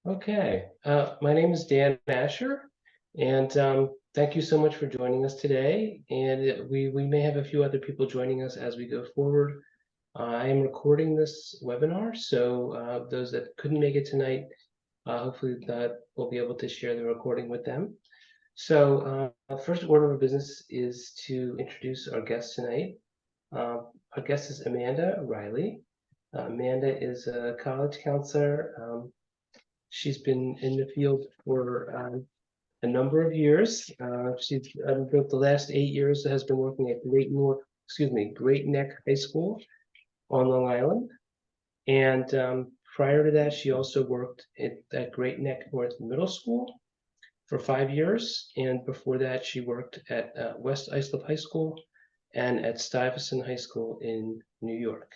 Okay, my name is Dan Ascher, and thank you so much for joining us today. And we may have a few other people joining us as we go forward. I am recording this webinar, so those that couldn't make it tonight, hopefully that we'll be able to share the recording with them. So first order of business is to introduce our guest tonight. Our guest is Amanda Reilly. Amanda is a college counselor. She's been in the field for a number of years. She's built the last 8 years has been working at Great Neck High School on Long Island. And prior to that, she also worked at Great Neck North Middle School for 5 years. And before that, she worked at West Islip High School and at Stuyvesant High School in New York.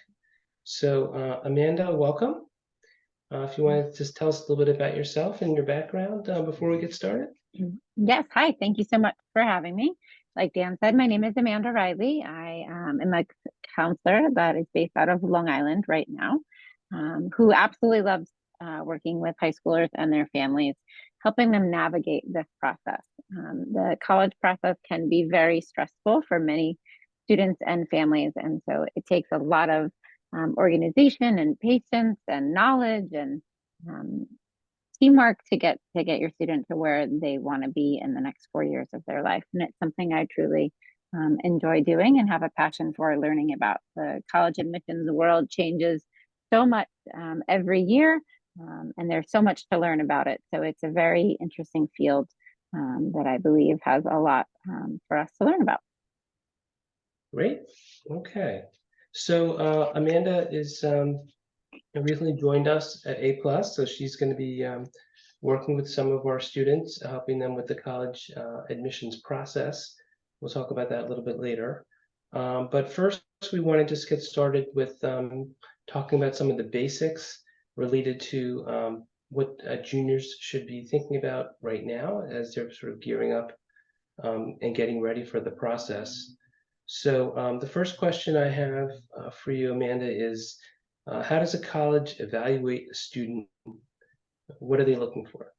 So Amanda, welcome. If you want to just tell us a little bit about yourself and your background before we get started. Yes, hi. Thank you so much for having me. Like Dan said, my name is Amanda Reilly. I am a counselor that is based out of Long Island right now, who absolutely loves working with high schoolers and their families, helping them navigate this process. The college process can be very stressful for many students and families, and so it takes a lot of organization and patience and knowledge and teamwork to get your student to where they want to be in the next 4 years of their life. And it's something I truly enjoy doing and have a passion for learning about. The college admissions world changes so much every year, and there's so much to learn about it. So it's a very interesting field that I believe has a lot for us to learn about. Great. Okay. So Amanda is recently joined us at A+, so she's going to be working with some of our students, helping them with the college admissions process. We'll talk about that a little bit later. But first, we want to just get started with talking about some of the basics related to what juniors should be thinking about right now as they're sort of gearing up and getting ready for the process. So the first question I have for you, Amanda, is how does a college evaluate a student? What are they looking for?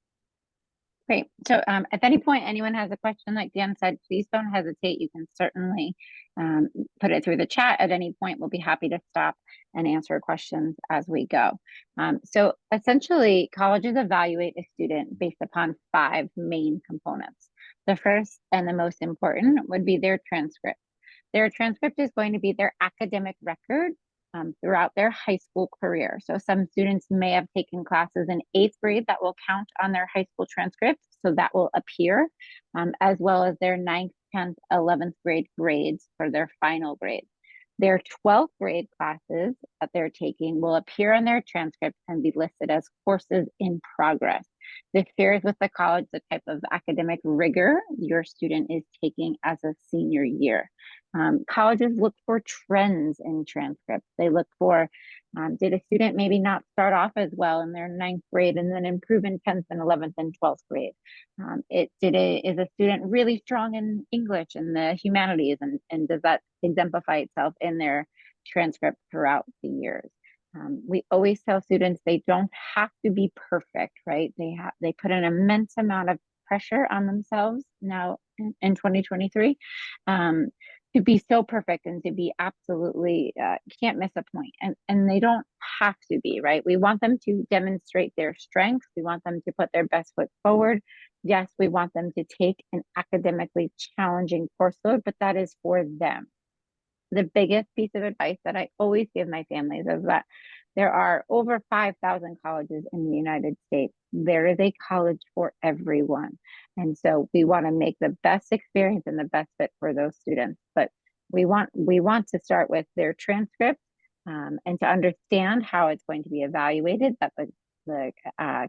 Great. So if any point anyone has a question, like Dan said, please don't hesitate. You can certainly put it through the chat at any point. We'll be happy to stop and answer questions as we go. So essentially, colleges evaluate a student based upon 5 main components. The first and the most important would be their transcript. Their transcript is going to be their academic record throughout their high school career. So some students may have taken classes in 8th grade that will count on their high school transcript. So that will appear, as well as their 9th, 10th, 11th grade grades for their final grade. Their 12th grade classes that they're taking will appear on their transcript and be listed as courses in progress. This shares with the college the type of academic rigor your student is taking as a senior year. Colleges look for trends in transcripts. They look for, did a student maybe not start off as well in their 9th grade and then improve in 10th and 11th and 12th grade? Is a student really strong in English and the humanities, and does that exemplify itself in their transcript throughout the years? We always tell students they don't have to be perfect, right? They put an immense amount of pressure on themselves now in 2023 to be so perfect and to be absolutely can't miss a point, and they don't have to be, right? We want them to demonstrate their strengths. We want them to put their best foot forward. Yes, we want them to take an academically challenging course load, but that is for them. The biggest piece of advice that I always give my families is that there are over 5,000 colleges in the United States. There is a college for everyone. And so we want to make the best experience and the best fit for those students. But we want to start with their transcript and to understand how it's going to be evaluated, that the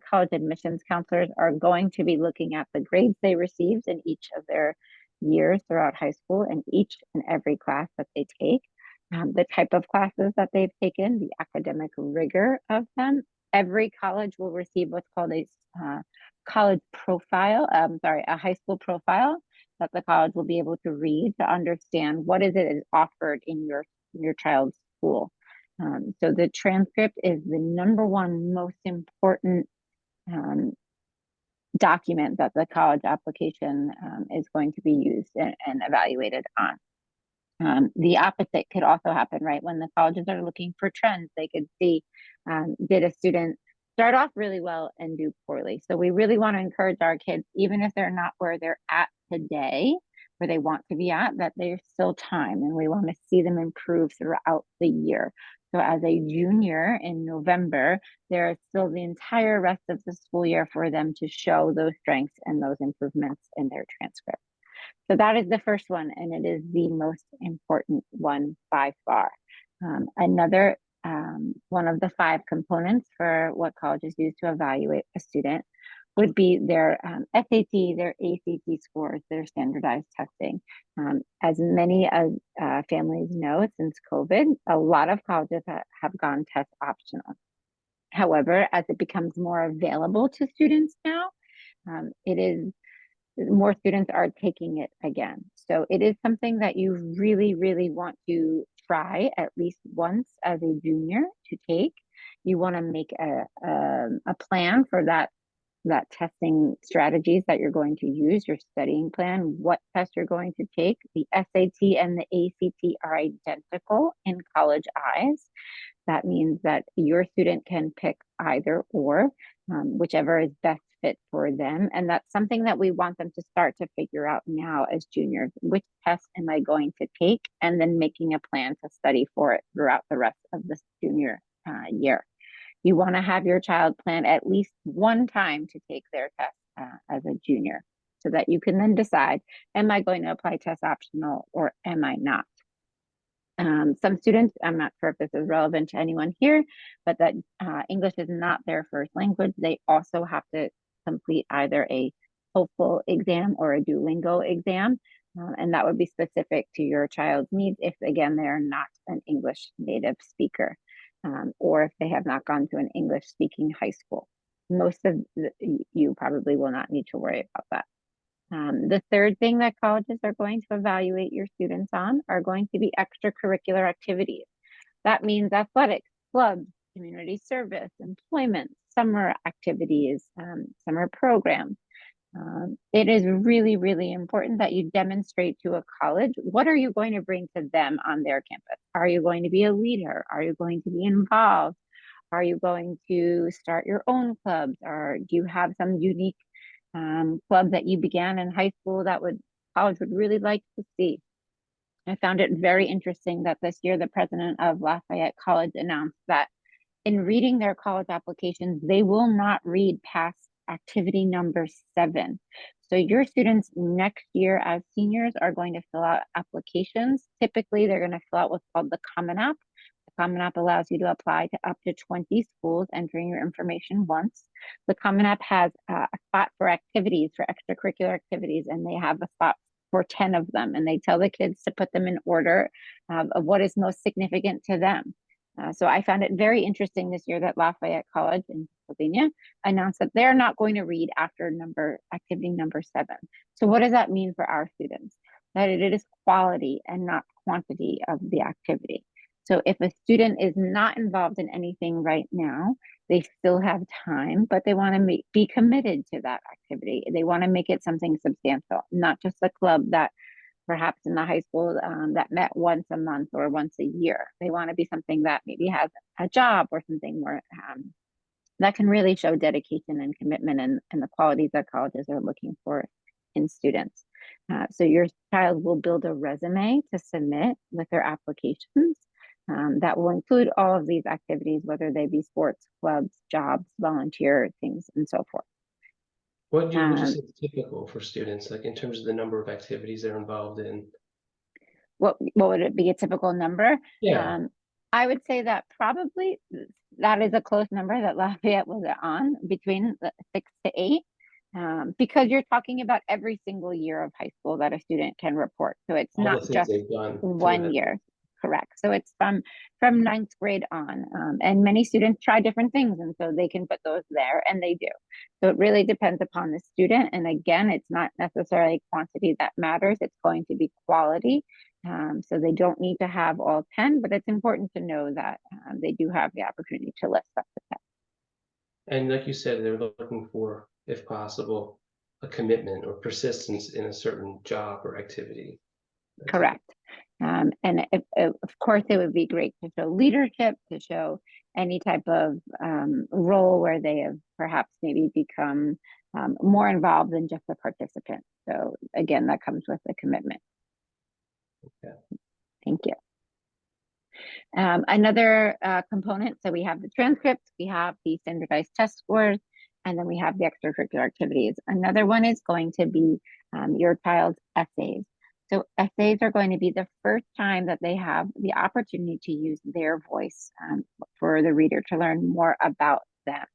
college admissions counselors are going to be looking at the grades they received in each of their years throughout high school and each and every class that they take, the type of classes that they've taken, the academic rigor of them. Every college will receive what's called a college profile, a high school profile that the college will be able to read to understand what is offered in your child's school. So the transcript is the number one most important document that the college application is going to be used and evaluated on. The opposite could also happen, right? When the colleges are looking for trends, they could see, did a student start off really well and do poorly? So we really want to encourage our kids, even if they're not where they're at today, where they want to be at, that there's still time, and we want to see them improve throughout the year. So as a junior in November, there is still the entire rest of the school year for them to show those strengths and those improvements in their transcript. So that is the first one, and it is the most important one by far. Another one of the 5 components for what colleges use to evaluate a student would be their SAT, their ACT scores, their standardized testing. As many as families know, since COVID, a lot of colleges have gone test optional. However, as it becomes more available to students now, it is more students are taking it again. So it is something that you really, really want to try at least once as a junior to take. You want to make a plan for that testing strategies that you're going to use, your studying plan, what test you're going to take. The SAT and the ACT are identical in college eyes. That means that your student can pick either or, whichever is best fit for them. And that's something that we want them to start to figure out now as juniors. Which test am I going to take? And then making a plan to study for it throughout the rest of the junior year. You want to have your child plan at least one time to take their test as a junior, so that you can then decide, am I going to apply test optional or am I not? Some students, I'm not sure if this is relevant to anyone here, but that English is not their first language. They also have to complete either a TOEFL exam or a Duolingo exam. And that would be specific to your child's needs if, again, they're not an English native speaker, or if they have not gone to an English speaking high school. Most of you probably will not need to worry about that. The third thing that colleges are going to evaluate your students on are going to be extracurricular activities. That means athletics, clubs, community service, employment, summer activities, summer programs. It is really, really important that you demonstrate to a college, what are you going to bring to them on their campus? Are you going to be a leader? Are you going to be involved? Are you going to start your own clubs? Or do you have some unique club that you began in high school that college would really like to see? I found it very interesting that this year the president of Lafayette College announced that in reading their college applications, they will not read past activity number 7. So your students next year as seniors are going to fill out applications. Typically, they're going to fill out what's called the Common App. The Common App allows you to apply to up to 20 schools, entering your information once. The Common App has a spot for activities, for extracurricular activities, and they have a spot for 10 of them. And they tell the kids to put them in order of what is most significant to them. So I found it very interesting this year that Lafayette College in Pennsylvania announced that they're not going to read after activity number 7. So what does that mean for our students? That it is quality and not quantity of the activity. So if a student is not involved in anything right now, they still have time, but they want to be committed to that activity. They want to make it something substantial, not just a club that perhaps in the high school that met once a month or once a year. They want to be something that maybe has a job or something more that can really show dedication and commitment and the qualities that colleges are looking for in students. So your child will build a resume to submit with their applications that will include all of these activities, whether they be sports, clubs, jobs, volunteer things, and so forth. What would you say is typical for students, like in terms of the number of activities they're involved in? What would it be, a typical number? Yeah. I would say that probably that is a close number that Lafayette was on, between 6 to 8, because you're talking about every single year of high school that a student can report. So it's All the not things just they've done. one year. Correct. So it's from 9th grade on, and many students try different things, and so they can put those there, and they do. So it really depends upon the student. And again, it's not necessarily quantity that matters. It's going to be quality. So they don't need to have all 10, but it's important to know that they do have the opportunity to list up to 10. And like you said, they're looking for, if possible, a commitment or persistence in a certain job or activity. Correct. And of course, it would be great to show leadership, to show any type of role where they have perhaps maybe become more involved than just a participant. So again, that comes with the commitment. Yeah. Thank you. Another component, so we have the transcripts, we have the standardized test scores, and then we have the extracurricular activities. Another one is going to be your child's essays. So essays are going to be the first time that they have the opportunity to use their voice for the reader to learn more about them.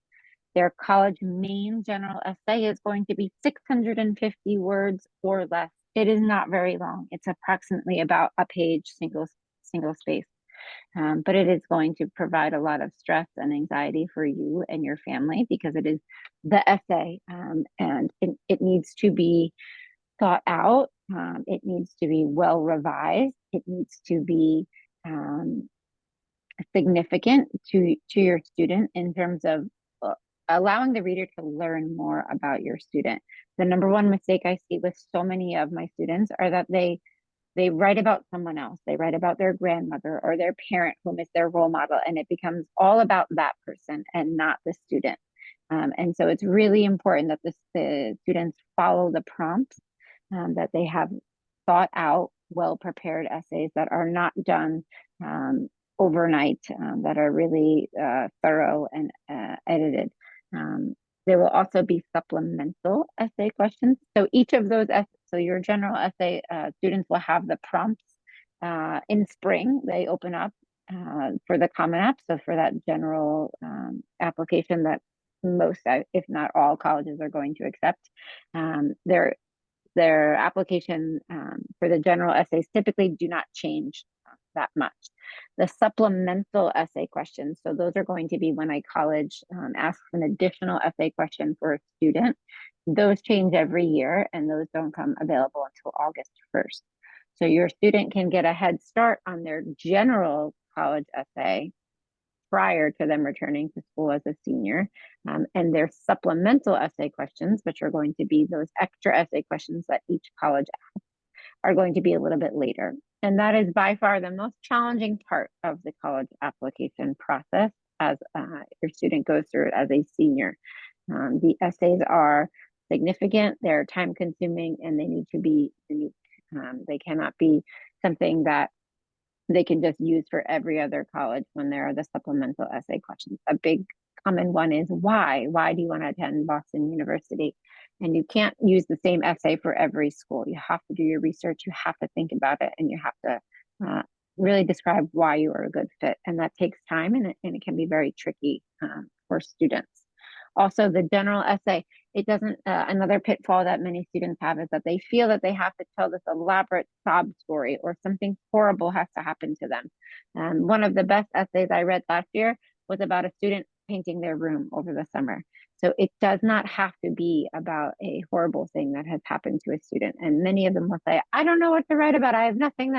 Their college main general essay is going to be 650 words or less. It is not very long. It's approximately about a page, single space. But it is going to provide a lot of stress and anxiety for you and your family because it is the essay, and it needs to be thought out. It needs to be well revised. It needs to be significant to your student in terms of allowing the reader to learn more about your student. The number one mistake I see with so many of my students are that they write about someone else. They write about their grandmother or their parent whom is their role model, and it becomes all about that person and not the student. And so it's really important that the students follow the prompts, that they have thought out, well-prepared essays that are not done overnight, that are really thorough and edited. There will also be supplemental essay questions. So each of those, so your general essay students will have the prompts in spring. They open up for the Common App. So for that general application that most, if not all, colleges are going to accept, their application for the general essays typically do not change that much. The supplemental essay questions, so those are going to be when a college asks an additional essay question for a student. Those change every year, and those don't come available until August 1st. So your student can get a head start on their general college essay prior to them returning to school as a senior. And their supplemental essay questions, which are going to be those extra essay questions that each college asks, are going to be a little bit later. And that is by far the most challenging part of the college application process as your student goes through it as a senior. The essays are significant, they're time consuming, and they need to be unique. They cannot be something that they can just use for every other college when there are the supplemental essay questions. A big common one is why? Why do you want to attend Boston University? And you can't use the same essay for every school. You have to do your research, you have to think about it, and you have to really describe why you are a good fit. And that takes time, and it can be very tricky for students. Also, the general essay, it doesn't, another pitfall that many students have is that they feel that they have to tell this elaborate sob story or something horrible has to happen to them. One of the best essays I read last year was about a student painting their room over the summer. So it does not have to be about a horrible thing that has happened to a student. And many of them will say, I don't know what to write about. I have nothing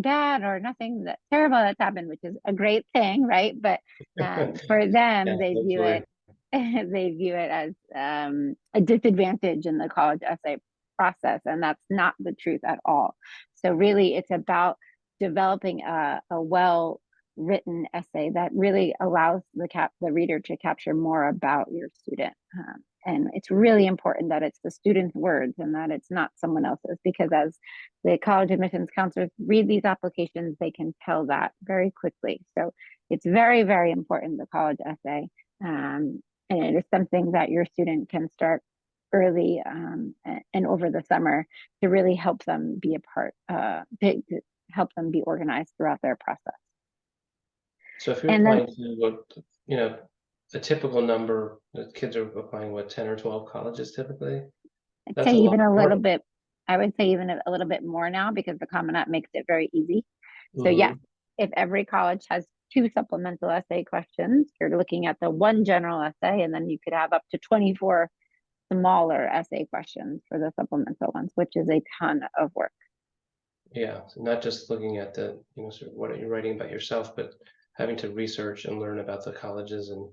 bad or nothing that terrible that's happened, which is a great thing, right? But for them, Yeah, they view hopefully. it they view it as a disadvantage in the college essay process, and that's not the truth at all. So really, it's about developing a well-written essay that really allows the reader to capture more about your student. And it's really important that it's the student's words and that it's not someone else's, because as the college admissions counselors read these applications, they can tell that very quickly. So it's very, very important, the college essay. And it is something that your student can start early and over the summer to really help them be a part, to help them be organized throughout their process. So if you're And then applying to what, a typical number, the kids are applying, what, 10 or 12 colleges typically? I'd That's say a lot even a of little work. bit, I would say even a little bit more now because the Common App makes it very easy. So yes, Mhm. if every college has 2 supplemental essay questions, you're looking at the 1 general essay, and then you could have up to 24 smaller essay questions for the supplemental ones, which is a ton of work. Yeah, so not just looking at sort of what you're writing about yourself, but having to research and learn about the colleges and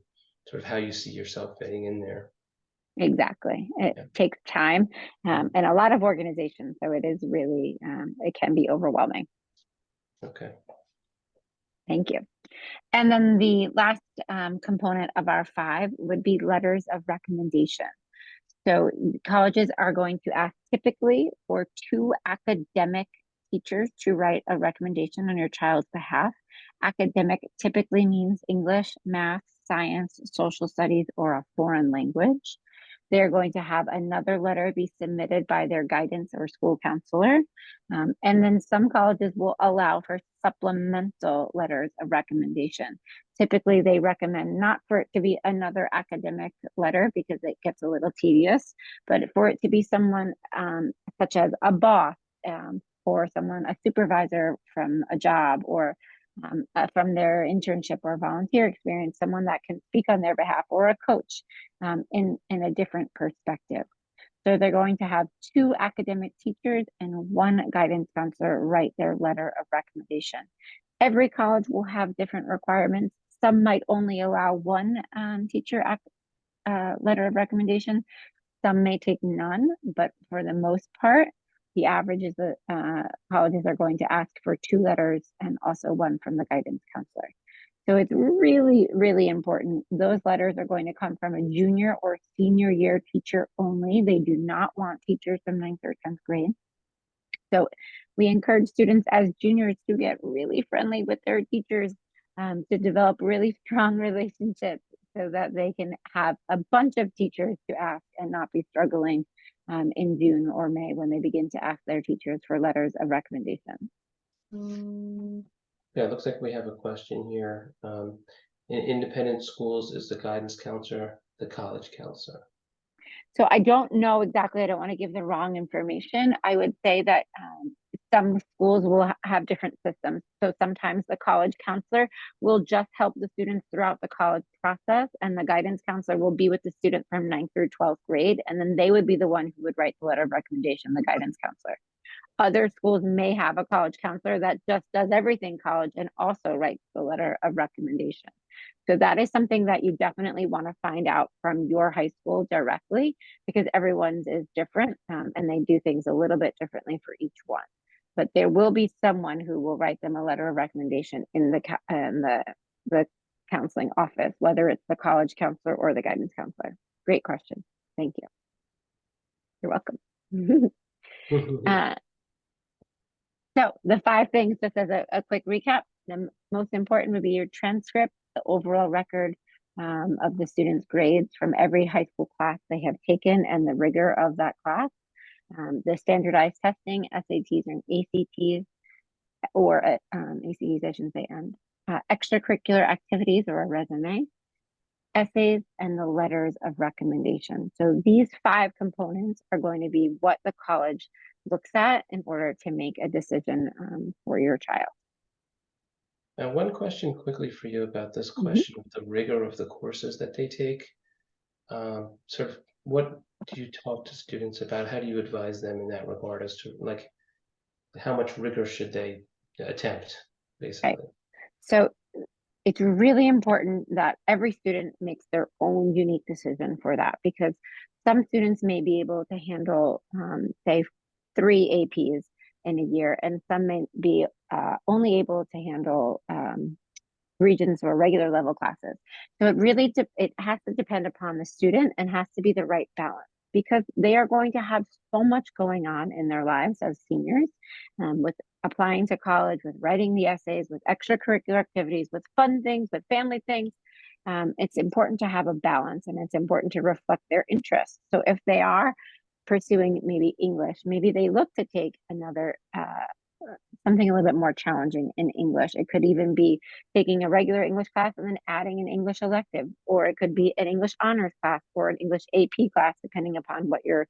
sort of how you see yourself fitting in there. Exactly. It Yeah. takes time and a lot of organization. So it is really, it can be overwhelming. Okay. Thank you. And then the last component of our 5 would be letters of recommendation. So colleges are going to ask typically for 2 academic teachers to write a recommendation on your child's behalf. Academic typically means English, math, science, social studies, or a foreign language. They're going to have another letter be submitted by their guidance or school counselor. And then some colleges will allow for supplemental letters of recommendation. Typically, they recommend not for it to be another academic letter because it gets a little tedious, but for it to be someone such as a boss or someone, a supervisor from a job or from their internship or volunteer experience, someone that can speak on their behalf or a coach in a different perspective. So they're going to have 2 academic teachers and 1 guidance counselor write their letter of recommendation. Every college will have different requirements. Some might only allow 1 teacher letter of recommendation. Some may take none, but for the most part, the average is that colleges are going to ask for 2 letters and also 1 from the guidance counselor. So it's really, really important. Those letters are going to come from a junior or senior year teacher only. They do not want teachers from 9th or 10th grade. So we encourage students as juniors to get really friendly with their teachers, to develop really strong relationships so that they can have a bunch of teachers to ask and not be struggling in June or May when they begin to ask their teachers for letters of recommendation. Yeah, it looks like we have a question here. In independent schools, is the guidance counselor the college counselor? So I don't know exactly. I don't want to give the wrong information. I would say that some schools will have different systems. So sometimes the college counselor will just help the students throughout the college process, and the guidance counselor will be with the student from 9th through 12th grade, and then they would be the one who would write the letter of recommendation, the guidance counselor. Other schools may have a college counselor that just does everything college and also writes the letter of recommendation. So that is something that you definitely want to find out from your high school directly because everyone's is different and they do things a little bit differently for each one. But there will be someone who will write them a letter of recommendation in the counseling office, whether it's the college counselor or the guidance counselor. Great question. Thank you. You're welcome. So the 5 things, just as a quick recap, the most important would be your transcript, the overall record of the students' grades from every high school class they have taken and the rigor of that class, the standardized testing, SATs and ACTs, or ACTs, I shouldn't say and, extracurricular activities or a resume, essays, and the letters of recommendation. So these 5 components are going to be what the college looks at in order to make a decision for your child. Now, one question quickly for you about this Mhm. question of the rigor of the courses that they take. Sort of what do you talk to students about? How do you advise them in that regard as to like how much rigor should they attempt, Right. basically? So it's really important that every student makes their own unique decision for that because some students may be able to handle, say, 3 APs in a year, and some may be only able to handle Regents or regular level classes. So it has to depend upon the student and has to be the right balance because they are going to have so much going on in their lives as seniors, with applying to college, with writing the essays, with extracurricular activities, with fun things, with family things. It's important to have a balance and it's important to reflect their interests. So if they are pursuing maybe English, maybe they look to take another something a little bit more challenging in English. It could even be taking a regular English class and then adding an English elective, or it could be an English honors class or an English AP class, depending upon what your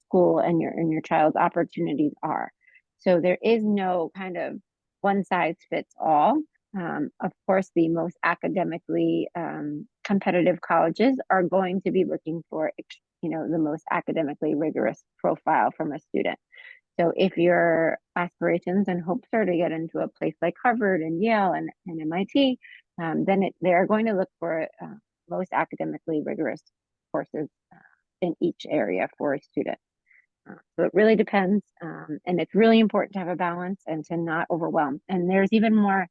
school and your child's opportunities are. So there is no kind of one size fits all. Of course, the most academically competitive colleges are going to be looking for, the most academically rigorous profile from a student. So if your aspirations and hopes are to get into a place like Harvard and Yale and MIT, then they're going to look for most academically rigorous courses in each area for a student. So it really depends, and it's really important to have a balance and to not overwhelm. And there's even more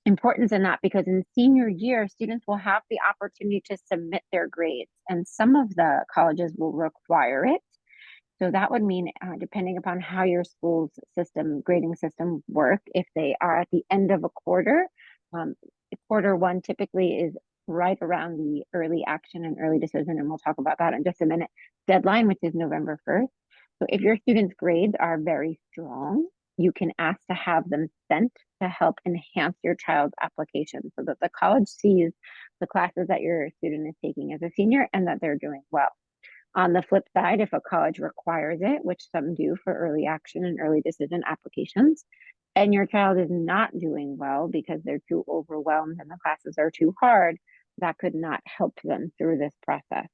importance in that, because in senior year, students will have the opportunity to submit their grades, and some of the colleges will require it. So that would mean, depending upon how your school's grading system work, if they are at the end of a quarter, quarter one typically is right around the early action and early decision, and we'll talk about that in just a minute, deadline, which is November 1st. So if your students' grades are very strong, you can ask to have them sent to help enhance your child's application, so that the college sees the classes that your student is taking as a senior and that they're doing well. On the flip side, if a college requires it, which some do for early action and early decision applications, and your child is not doing well because they're too overwhelmed and the classes are too hard, that could not help them through this process.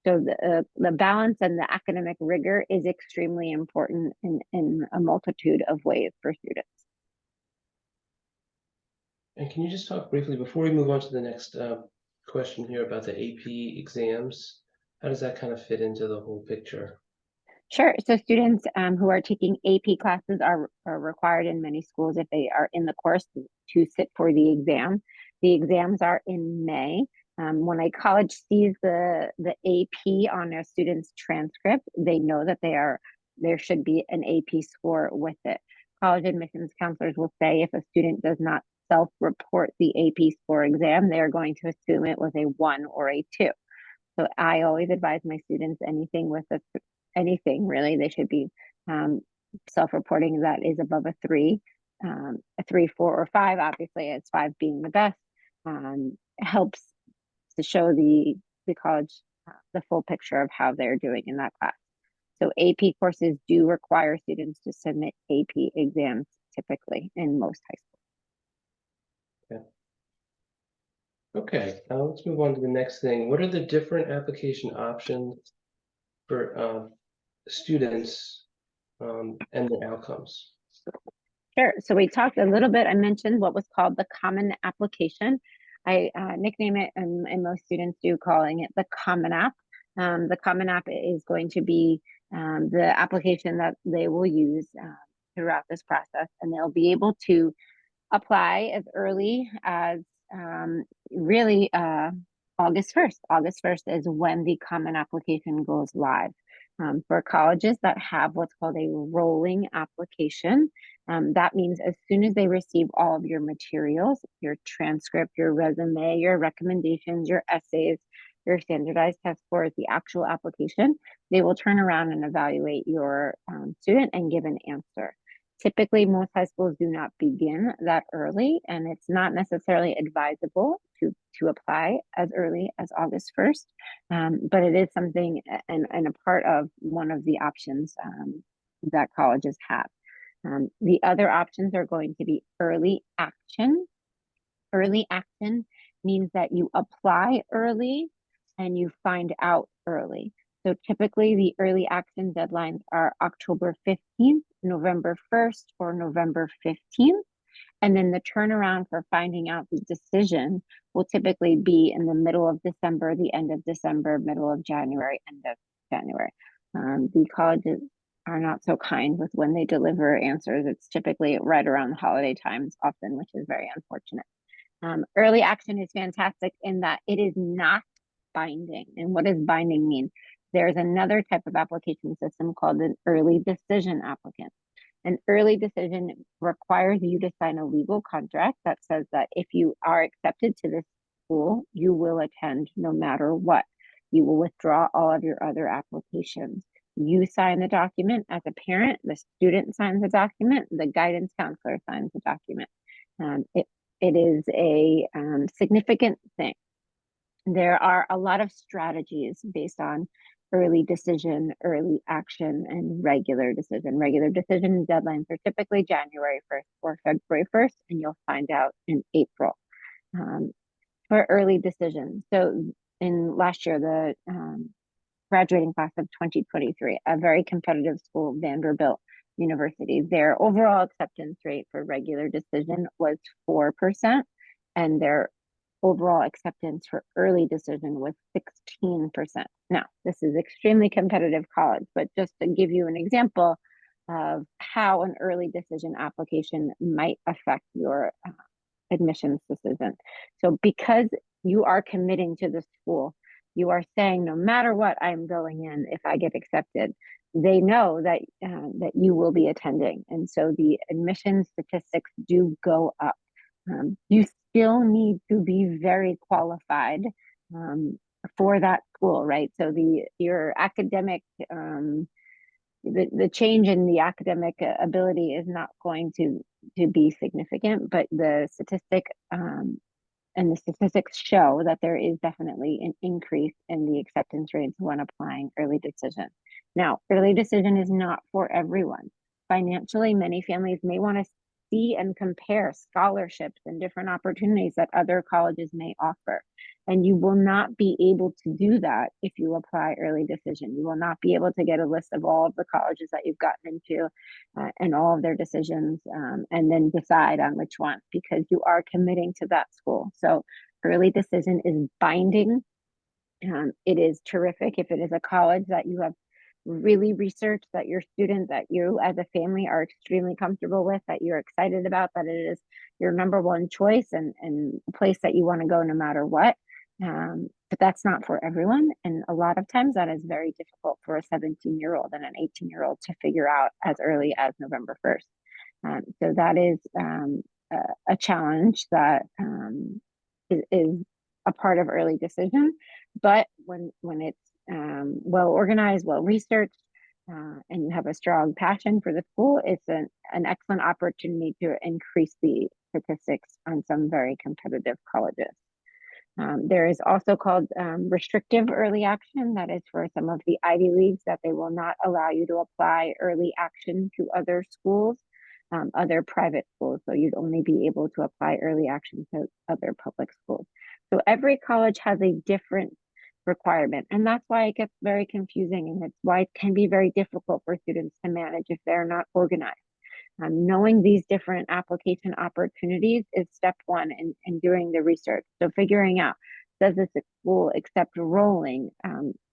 So the balance and the academic rigor is extremely important in a multitude of ways for students. And can you just talk briefly, before we move on to the next question here, about the AP exams? How does that kind of fit into the whole picture? Sure. So students who are taking AP classes are required in many schools, if they are in the course, to sit for the exam. The exams are in May. When a college sees the AP on a student's transcript, they know that there should be an AP score with it. College admissions counselors will say if a student does not self-report the AP score exam, they are going to assume it was a 1 or a 2. So I always advise my students anything really, they should be self-reporting that is above a 3, a 3, 4, or 5. Obviously, it's 5 being the best. Helps to show the college the full picture of how they're doing in that class. So AP courses do require students to submit AP exams typically in most high schools. Okay, now let's move on to the next thing. What are the different application options for students and their outcomes? Sure. So we talked a little bit, I mentioned what was called the common application. I nickname it, and most students do, calling it the Common App. The Common App is going to be the application that they will use throughout this process, and they'll be able to apply as early as really August 1st. August 1st is when the Common Application goes live. For colleges that have what's called a rolling application, that means as soon as they receive all of your materials, your transcript, your resume, your recommendations, your essays, your standardized test scores, the actual application, they will turn around and evaluate your student and give an answer. Typically, most high schools do not begin that early, and it's not necessarily advisable to apply as early as August 1st, but it is something and a part of one of the options that colleges have. The other options are going to be early action. Early action means that you apply early and you find out early. So typically the early action deadlines are October 15th, November 1st, or November 15th. And then the turnaround for finding out the decision will typically be in the middle of December, the end of December, middle of January, end of January. The colleges are not so kind with when they deliver answers. It's typically right around the holiday times often, which is very unfortunate. Early action is fantastic in that it is not binding. And what does binding mean? There's another type of application system called an early decision applicant. An early decision requires you to sign a legal contract that says that if you are accepted to this school, you will attend no matter what. You will withdraw all of your other applications. You sign the document as a parent, the student signs the document, the guidance counselor signs the document. It is a significant thing. There are a lot of strategies based on early decision, early action, and regular decision. Regular decision deadlines are typically January 1st or February 1st, and you'll find out in April. For early decision, so in last year, the graduating class of 2023, a very competitive school, Vanderbilt University, their overall acceptance rate for regular decision was 4%, and their overall acceptance for early decision was 16%. Now, this is extremely competitive college, but just to give you an example of how an early decision application might affect your admissions decision. So because you are committing to the school, you are saying, no matter what I'm going in, if I get accepted, they know that that you will be attending. And so the admission statistics do go up. You still need to be very qualified for that school, right? So your academic the change in the academic ability is not going to be significant, but the statistic and the statistics show that there is definitely an increase in the acceptance rates when applying early decision. Now, early decision is not for everyone. Financially, many families may want to see and compare scholarships and different opportunities that other colleges may offer. And you will not be able to do that if you apply early decision. You will not be able to get a list of all of the colleges that you've gotten into and all of their decisions and then decide on which one, because you are committing to that school. So early decision is binding. It is terrific if it is a college that you have really researched, that your students, that you as a family are extremely comfortable with, that you're excited about, that it is your number one choice and a place that you want to go no matter what. But that's not for everyone. And a lot of times that is very difficult for a 17-year-old and an 18-year-old to figure out as early as November 1st. So that is a challenge that is a part of early decision. But when it's well organized, well researched, and you have a strong passion for the school, it's an excellent opportunity to increase the statistics on some very competitive colleges. There is also called restrictive early action. That is for some of the Ivy Leagues, that they will not allow you to apply early action to other schools, other private schools. So you'd only be able to apply early action to other public schools. So every college has a different requirement, and that's why it gets very confusing, and it's why it can be very difficult for students to manage if they're not organized. Knowing these different application opportunities is step one in doing the research. So figuring out, does this school accept rolling,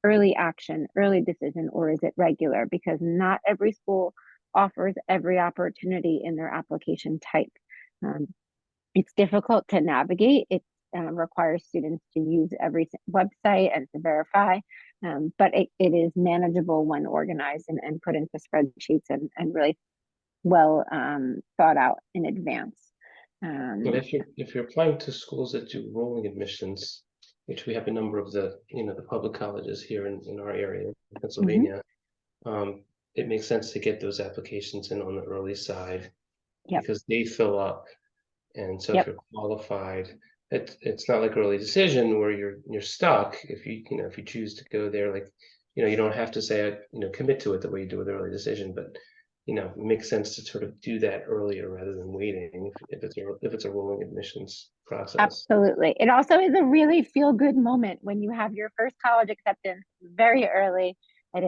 early action, early decision, or is it regular? Because not every school offers every opportunity in their application type. It's difficult to navigate. It requires students to use every website and to verify, but it is manageable when organized and put into spreadsheets and really well thought out in advance. But if you're applying to schools that do rolling admissions, which we have a number of the public colleges here in our area, in Pennsylvania, it makes sense to get those applications in on the early side because they fill up. And so if you're qualified, it's not like early decision where you're stuck. If you choose to go there, like, you don't have to say, commit to it the way you do with early decision, but it makes sense to sort of do that earlier rather than waiting if it's a rolling admissions process. Absolutely. It also is a really feel-good moment when you have your first college acceptance very early, and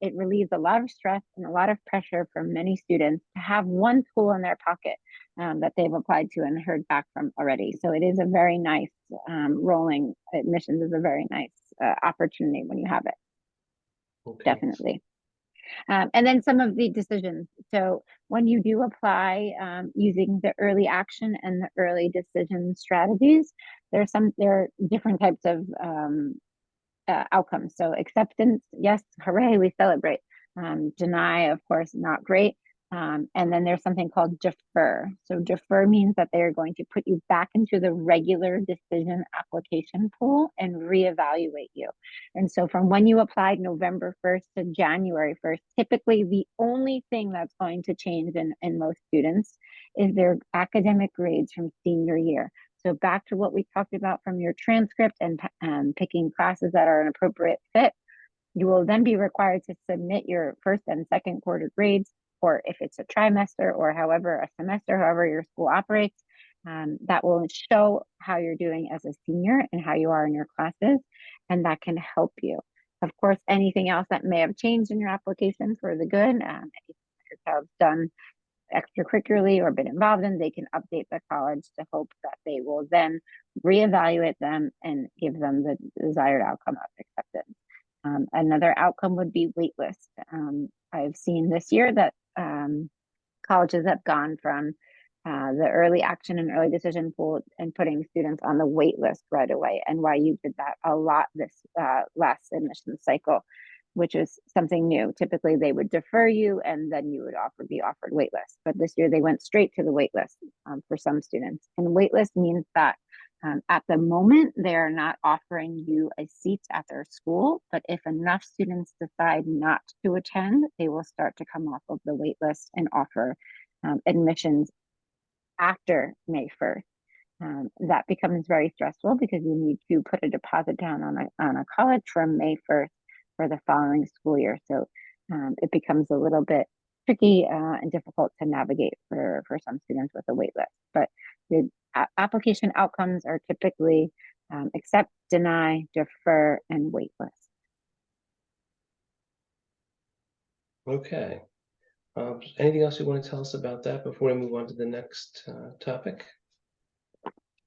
it relieves a lot of stress and a lot of pressure for many students to have one school in their pocket that they've applied to and heard back from already. So it is a very nice rolling admissions is a very nice opportunity when you have it. Okay. Definitely. And then some of the decisions. So when you do apply using the early action and the early decision strategies, there are different types of outcomes. So acceptance, yes, hooray, we celebrate. Deny, of course, not great. And then there's something called defer. So defer means that they are going to put you back into the regular decision application pool and reevaluate you. And so from when you applied November 1st to January 1st, typically the only thing that's going to change in most students is their academic grades from senior year. So back to what we talked about from your transcript and picking classes that are an appropriate fit, you will then be required to submit your first and second quarter grades, or if it's a trimester or however a semester, however your school operates, that will show how you're doing as a senior and how you are in your classes, and that can help you. Of course, anything else that may have changed in your application for the good, anything that your child's done extracurricularly or been involved in, they can update the college to hope that they will then reevaluate them and give them the desired outcome of acceptance. Another outcome would be waitlist. I've seen this year that colleges have gone from the early action and early decision pool and putting students on the wait list right away. NYU did that a lot this last admission cycle, which is something new. Typically, they would defer you and then you would be offered wait list. But this year, they went straight to the wait list for some students. And wait list means that at the moment, they're not offering you a seat at their school, but if enough students decide not to attend, they will start to come off of the wait list and offer admissions after May 1st. That becomes very stressful because you need to put a deposit down on a college from May 1st for the following school year. So it becomes a little bit tricky and difficult to navigate for some students with a wait list. But the application outcomes are typically accept, deny, defer, and wait list. Okay. Anything else you want to tell us about that before we move on to the next topic?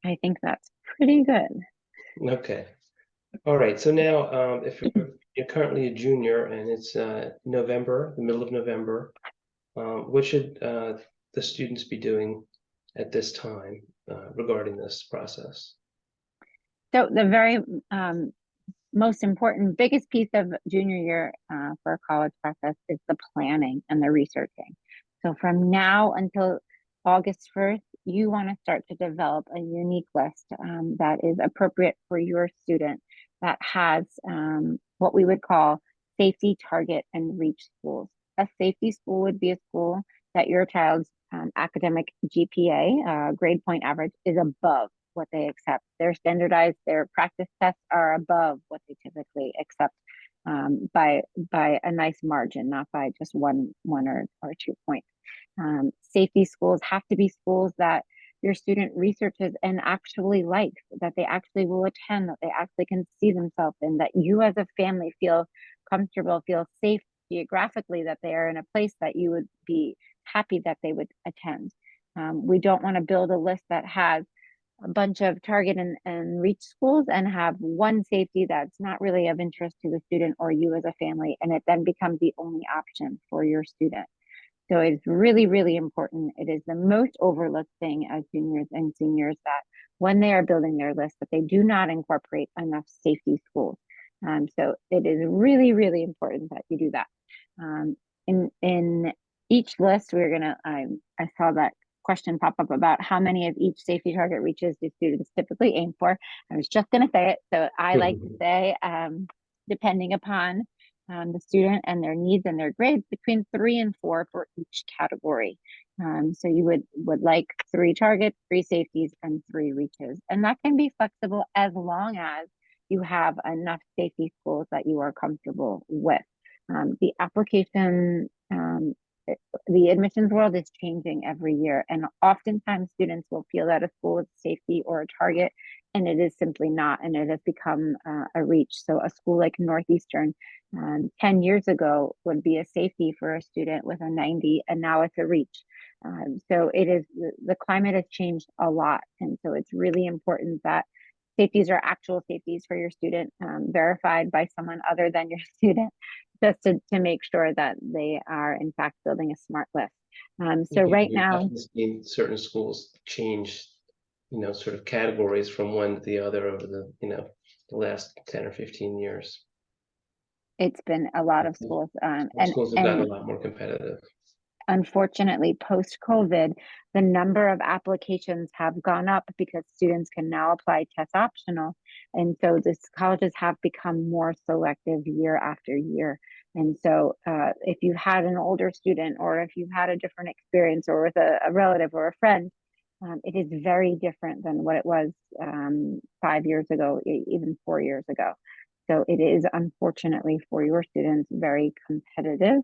I think that's pretty good. Okay. All right. So now, if you're currently a junior and it's November, the middle of November, what should the students be doing at this time regarding this process? So the very most important, biggest piece of junior year for a college process is the planning and the researching. So from now until August 1st, you want to start to develop a unique list that is appropriate for your student that has what we would call safety, target, and reach schools. A safety school would be a school that your child's academic GPA, grade point average, is above what they accept. They're standardized, their practice tests are above what they typically accept by a nice margin, not by just one or 2 points. Safety schools have to be schools that your student researches and actually likes, that they actually will attend, that they actually can see themselves in, that you as a family feel comfortable, feel safe geographically, that they are in a place that you would be happy that they would attend. We don't want to build a list that has a bunch of target and reach schools and have one safety that's not really of interest to the student or you as a family, and it then becomes the only option for your student. So it's really, really important. It is the most overlooked thing as juniors and seniors that when they are building their list, that they do not incorporate enough safety schools. So it is really, really important that you do that. In each list, we're gonna, I saw that question pop up about how many of each safety target reaches do students typically aim for. I was just gonna say it. So I like to say, depending upon the student and their needs and their grades, between 3 and 4 for each category. So you would like 3 targets, 3 safeties, and 3 reaches. And that can be flexible as long as you have enough safety schools that you are comfortable with. The application, the admissions world is changing every year, and oftentimes students will feel that a school is safety or a target, and it is simply not, and it has become a reach. So a school like Northeastern 10 years ago would be a safety for a student with a 90, and now it's a reach. So it is, the climate has changed a lot, and so it's really important that safeties are actual safeties for your student, verified by someone other than your student, just to make sure that they are in fact building a smart list. So right now, certain schools change, sort of categories from one to the other over the, the last 10 or 15 years. It's been a lot of schools, and schools have gotten a lot more competitive. Unfortunately, post-COVID, the number of applications have gone up because students can now apply test optional. And so these colleges have become more selective year after year. And so if you had an older student, or if you've had a different experience, or with a relative or a friend, it is very different than what it was 5 years ago, even 4 years ago. So it is, unfortunately, for your students, very competitive.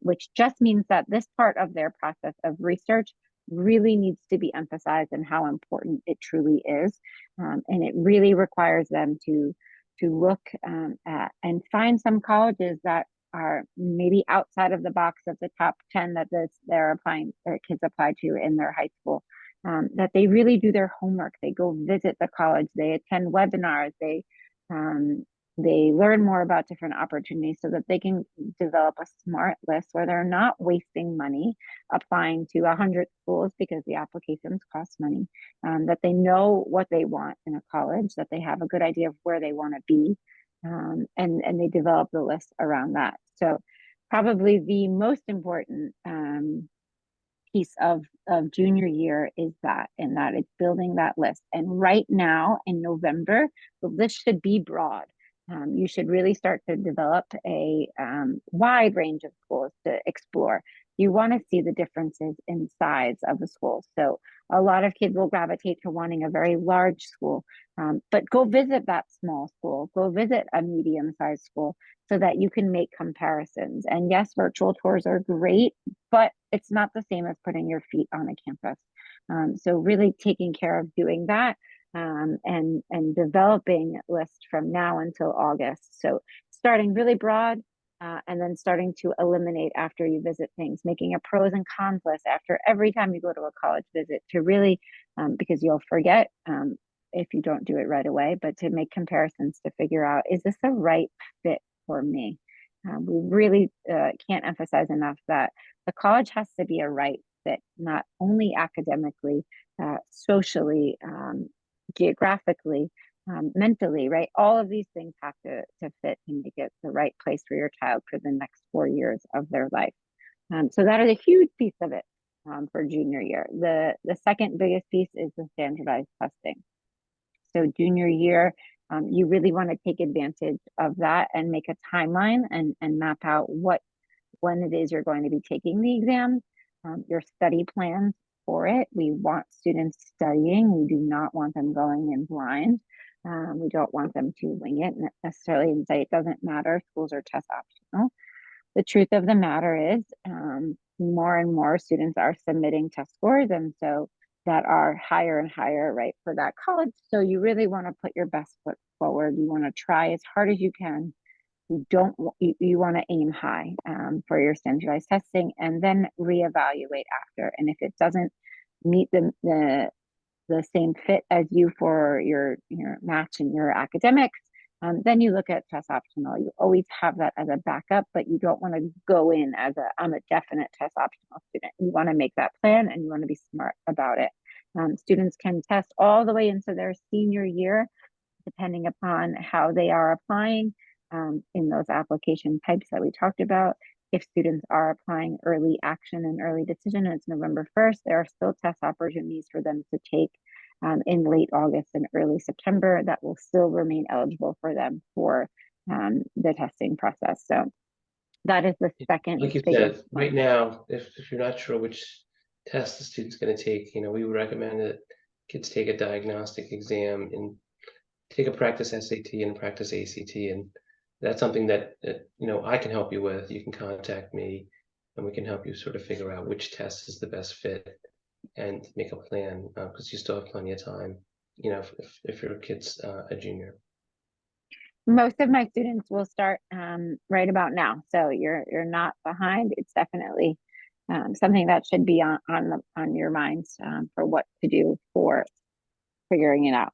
Which just means that this part of their process of research really needs to be emphasized and how important it truly is. And it really requires them to look at and find some colleges that are maybe outside of the box of the top 10 that they're applying, their kids apply to in their high school. That they really do their homework. They go visit the college. They attend webinars. They learn more about different opportunities so that they can develop a smart list where they're not wasting money applying to 100 schools because the applications cost money. That they know what they want in a college, that they have a good idea of where they want to be, and they develop the list around that. So probably the most important piece of junior year is that, and that it's building that list. And right now in November, the list should be broad. You should really start to develop a wide range of schools to explore. You want to see the differences in size of the school. So a lot of kids will gravitate to wanting a very large school, but go visit that small school, go visit a medium-sized school so that you can make comparisons. And yes, virtual tours are great, but it's not the same as putting your feet on a campus. So really taking care of doing that, and developing lists from now until August. So starting really broad, and then starting to eliminate after you visit things, making a pros and cons list after every time you go to a college visit to really, because you'll forget if you don't do it right away, but to make comparisons to figure out, is this a right fit for me? We really can't emphasize enough that the college has to be a right fit, not only academically, socially, geographically, mentally, right? All of these things have to fit and make it the right place for your child for the next 4 years of their life. So that is a huge piece of it for junior year. The second biggest piece is the standardized testing. So junior year, you really want to take advantage of that and make a timeline and map out when it is you're going to be taking the exam, your study plans for it. We want students studying. We do not want them going in blind. We don't want them to wing it necessarily and say it doesn't matter, schools are test optional. The truth of the matter is, more and more students are submitting test scores, and so that are higher and higher, right, for that college. So you really want to put your best foot forward. You want to try as hard as you can. You want to aim high for your standardized testing, and then reevaluate after. And if it doesn't meet the same fit as you for your match in your academics, then you look at test optional. You always have that as a backup, but you don't want to go in as I'm a definite test optional student. You want to make that plan, and you want to be smart about it. Students can test all the way into their senior year, depending upon how they are applying in those application types that we talked about. If students are applying early action and early decision, and it's November 1st, there are still test opportunities for them to take in late August and early September that will still remain eligible for them for the testing process. So that is the second Like you biggest said, right now, if you're not sure which test the student's going to take, we would recommend that kids take a diagnostic exam and take a practice SAT and practice ACT, and that's something that I can help you with. You can contact me, and we can help you sort of figure out which test is the best fit and make a plan, because you still have plenty of time, if your kid's a junior. Most of my students will start right about now, so you're not behind. It's definitely something that should be on your minds for what to do for figuring it out.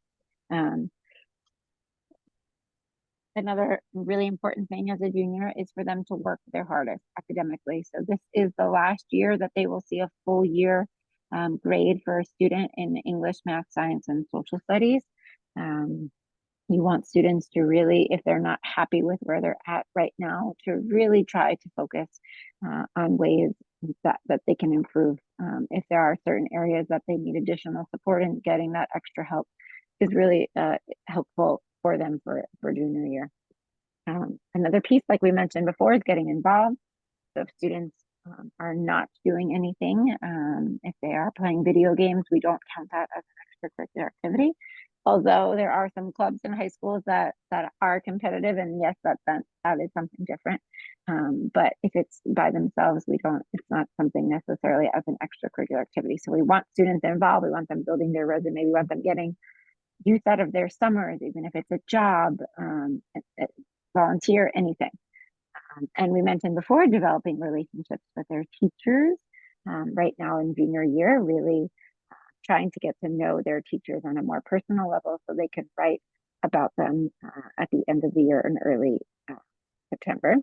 Another really important thing as a junior is for them to work their hardest academically. So this is the last year that they will see a full year grade for a student in English, math, science, and social studies. You want students to really, if they're not happy with where they're at right now, to really try to focus on ways that they can improve. If there are certain areas that they need additional support in, getting that extra help is really helpful for them for junior year. Another piece, like we mentioned before, is getting involved. So if students are not doing anything, if they are playing video games, we don't count that as an extracurricular activity. Although there are some clubs in high schools that are competitive, and yes, that is something different. But if it's by themselves, it's not something necessarily as an extracurricular activity. So we want students involved. We want them building their resume. We want them getting use out of their summers, even if it's a job, volunteer, anything. And we mentioned before developing relationships with their teachers. Right now in junior year, really trying to get to know their teachers on a more personal level so they can write about them at the end of the year in early September.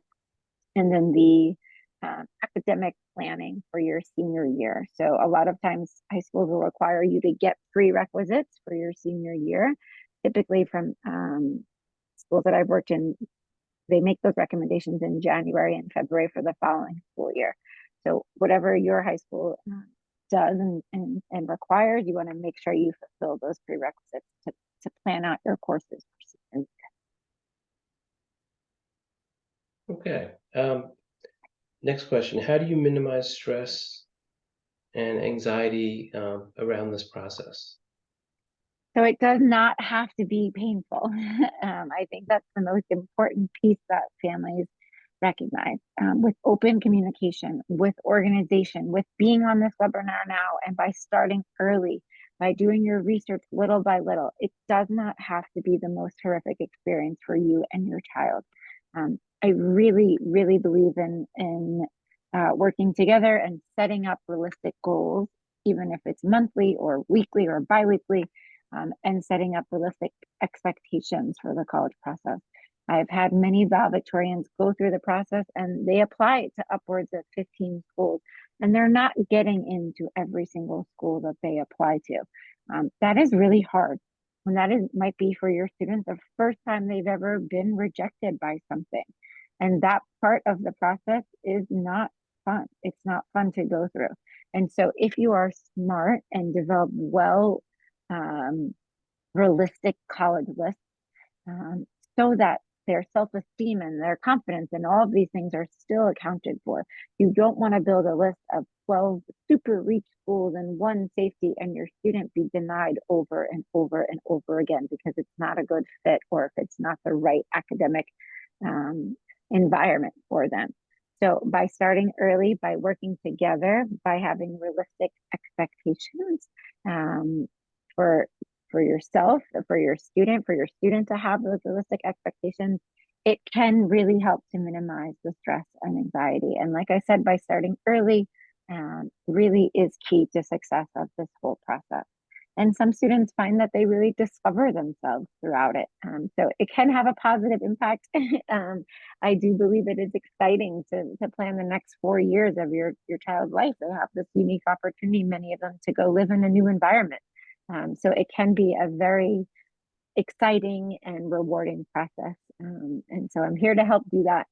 And then the academic planning for your senior year. So a lot of times high schools will require you to get prerequisites for your senior year. Typically from schools that I've worked in, they make those recommendations in January and February for the following school year. So whatever your high school does and requires, you want to make sure you fulfill those prerequisites to plan out your courses for senior year. Okay. Next question. How do you minimize stress and anxiety around this process? So it does not have to be painful. I think that's the most important piece that families recognize. With open communication, with organization, with being on this webinar now, and by starting early, by doing your research little by little, it does not have to be the most horrific experience for you and your child. I really, really believe in working together and setting up realistic goals, even if it's monthly or weekly or biweekly, and setting up realistic expectations for the college process. I've had many valedictorians go through the process and they apply to upwards of 15 schools, and they're not getting into every single school that they apply to. That is really hard. And that might be for your students the first time they've ever been rejected by something. And that part of the process is not fun. It's not fun to go through. And so if you are smart and develop realistic college lists, so that their self-esteem and their confidence and all of these things are still accounted for. You don't want to build a list of 12 super reach schools and one safety and your student be denied over and over and over again because it's not a good fit or if it's not the right academic environment for them. So by starting early, by working together, by having realistic expectations for yourself, for your student to have those realistic expectations, it can really help to minimize the stress and anxiety. And like I said, by starting early, really is key to success of this whole process. And some students find that they really discover themselves throughout it. So it can have a positive impact. I do believe it is exciting to plan the next 4 years of your child's life. They have this unique opportunity, many of them, to go live in a new environment. So it can be a very exciting and rewarding process. And so I'm here to help do that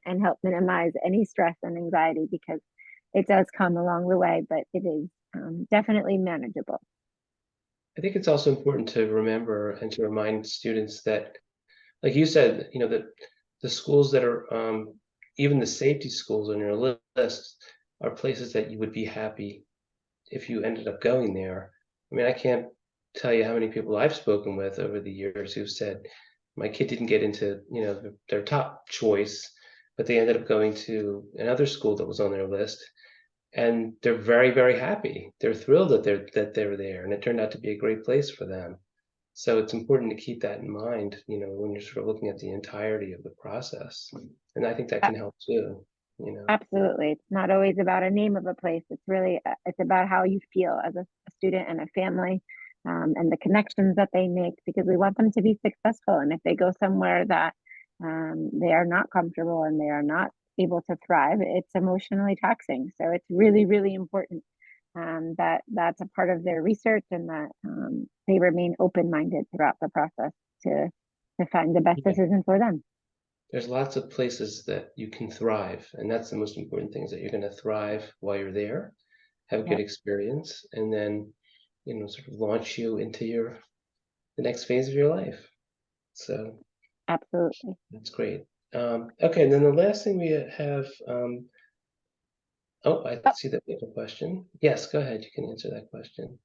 and help minimize any stress and anxiety because it does come along the way, but it is definitely manageable. I think it's also important to remember and to remind students that, like you said, that the schools that are, even the safety schools on your list are places that you would be happy if you ended up going there. I mean, I can't tell you how many people I've spoken with over the years who've said, my kid didn't get into, their top choice, but they ended up going to another school that was on their list. And they're very, very happy. They're thrilled that they're there, and it turned out to be a great place for them. So it's important to keep that in mind, when you're sort of looking at the entirety of the process. And I think that can help too. Absolutely. It's not always about a name of a place. It's really, it's about how you feel as a student and a family, and the connections that they make, because we want them to be successful. And if they go somewhere that they are not comfortable and they are not able to thrive, it's emotionally taxing. So it's really, really important that that's a part of their research and that they remain open-minded throughout the process to find the best decision for them. There's lots of places that you can thrive, and that's the most important thing, is that you're going to thrive while you're there, have a good experience, and then sort of launch you into the next phase of your life. So Absolutely. that's great. Okay, and then the last thing we have, I see that we have a question. Yes, go ahead, you can answer that question.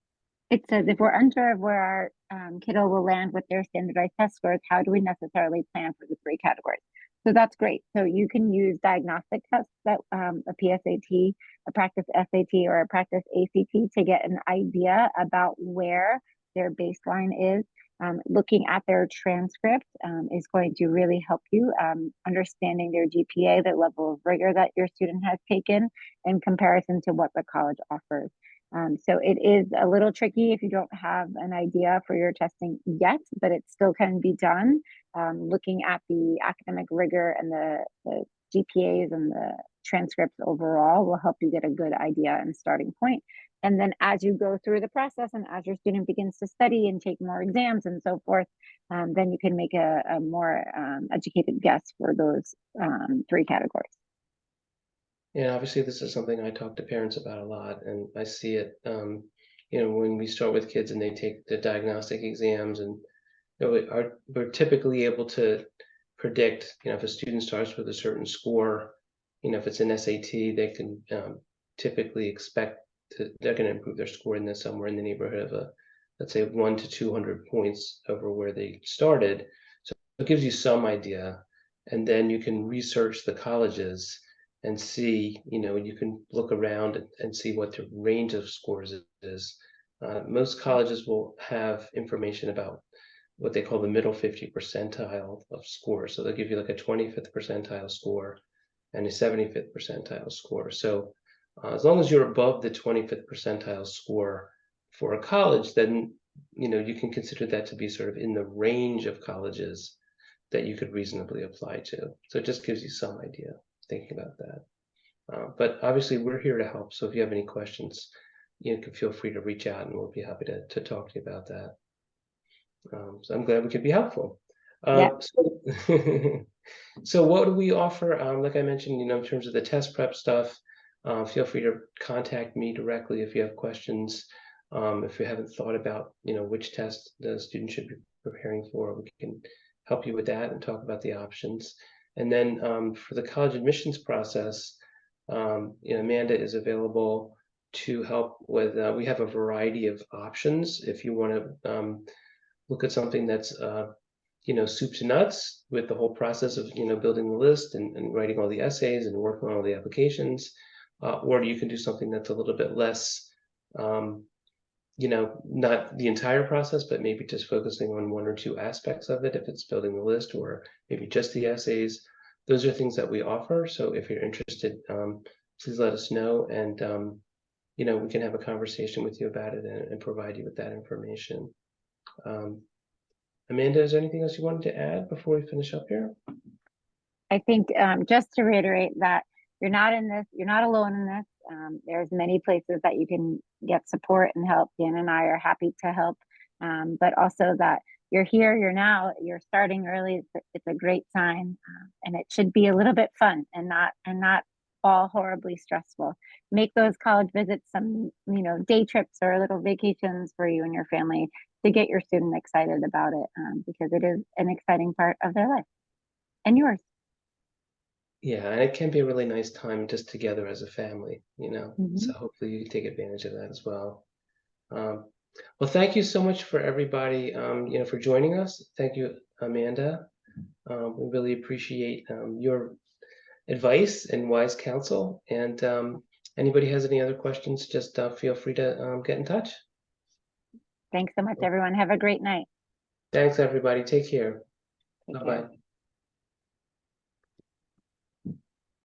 It says, if we're unsure of where our kiddo will land with their standardized test scores, how do we necessarily plan for the 3 categories? So that's great. So you can use diagnostic tests that a PSAT, a practice SAT, or a practice ACT to get an idea about where their baseline is. Looking at their transcript is going to really help you understanding their GPA, the level of rigor that your student has taken in comparison to what the college offers. So it is a little tricky if you don't have an idea for your testing yet, but it still can be done. Looking at the academic rigor and the GPAs and the transcripts overall will help you get a good idea and starting point. And then as you go through the process and as your student begins to study and take more exams and so forth, then you can make a more educated guess for those 3 categories. Yeah, obviously this is something I talk to parents about a lot, and I see it, when we start with kids and they take the diagnostic exams, and we're typically able to predict, if a student starts with a certain score, if it's an SAT, they can typically expect they're going to improve their score in this somewhere in the neighborhood of let's say 100 to 200 points over where they started. So it gives you some idea, and then you can research the colleges and see, you can look around and see what the range of scores is. Most colleges will have information about what they call the middle 50 percentile of scores. So they'll give you like a 25th percentile score and a 75th percentile score. So as long as you're above the 25th percentile score for a college, then you can consider that to be sort of in the range of colleges that you could reasonably apply to. So it just gives you some idea thinking about that. But obviously we're here to help. So if you have any questions, you can feel free to reach out and we'll be happy to talk to you about that. So I'm glad we could be helpful. So what do we offer? Like I mentioned, in terms of the test prep stuff, feel free to contact me directly if you have questions. If you haven't thought about, which test the student should be preparing for, we can help you with that and talk about the options. And then for the college admissions process, Amanda is available to help with, we have a variety of options. If you want to look at something that's, soup to nuts with the whole process of, building the list and writing all the essays and working on all the applications, or you can do something that's a little bit less, not the entire process, but maybe just focusing on 1 or 2 aspects of it, if it's building the list or maybe just the essays. Those are things that we offer. So if you're interested, please let us know, and we can have a conversation with you about it and provide you with that information. Amanda, is there anything else you wanted to add before we finish up here? I think just to reiterate that you're not alone in this. There's many places that you can get support and help. Dan and I are happy to help, but also that you're here, you're starting early. It's a great sign, and it should be a little bit fun and not all horribly stressful. Make those college visits some, day trips or little vacations for you and your family to get your student excited about it, because it is an exciting part of their life and yours. Yeah, and it can be a really nice time just together as a family, Mm-hmm. So hopefully you can take advantage of that as well. Well, thank you so much for everybody, for joining us. Thank you, Amanda. We really appreciate your advice and wise counsel. And anybody has any other questions, just feel free to get in touch. Thanks so much, everyone. Have a great night. Thanks, everybody. Take care. Take Bye-bye. care.